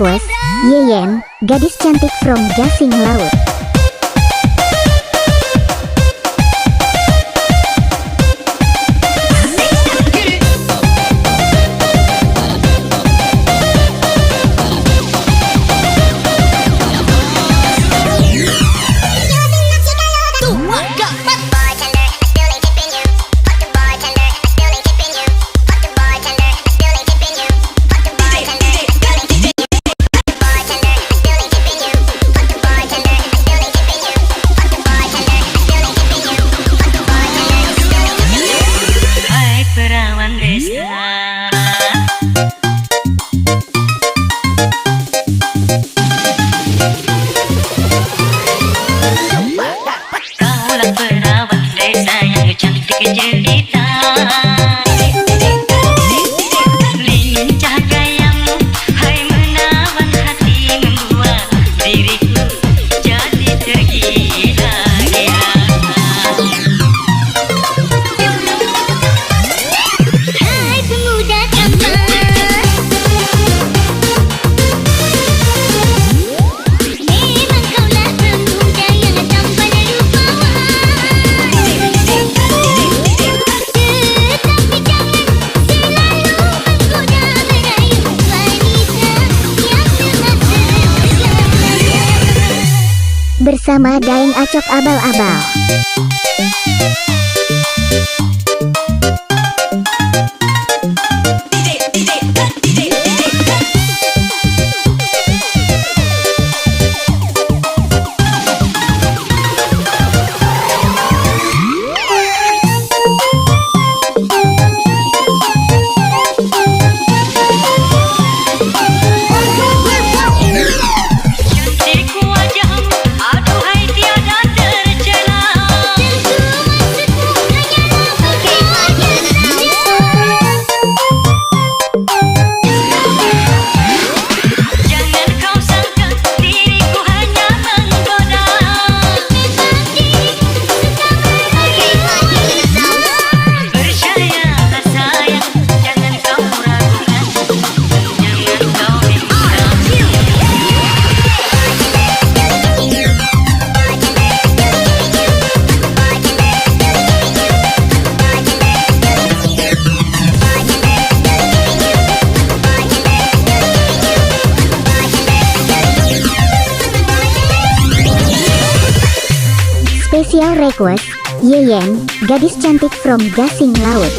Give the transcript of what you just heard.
Reqwes, jngn, gadis cantik from Gasing Laut. Perawan Desa. Kaulah perawan desa yang cantik jelita, lincah gayamu, hai menawan hati, membuat diriku jadi tergila-gila. Hai pemuda tampan, memang kaulah pemuda yang tampan dan rupawan. Tetapi jangan selalu menggoda merayu wanita yang tengah terjaga. Bersama Daeng Acok Abal-Abal. Cantik wajahmu, aduhai tiada tercela. Tentu maksudmu hanyalah menghibur saja. Jangan kau sangka diriku hanya menggoda. Memang diriku suka menghibur bersama. Percayalah sayang, jangan kau ragukan, jangan kau bimbang. Spesial Reqwes, jngn, gadis cantik from Gasing Laut.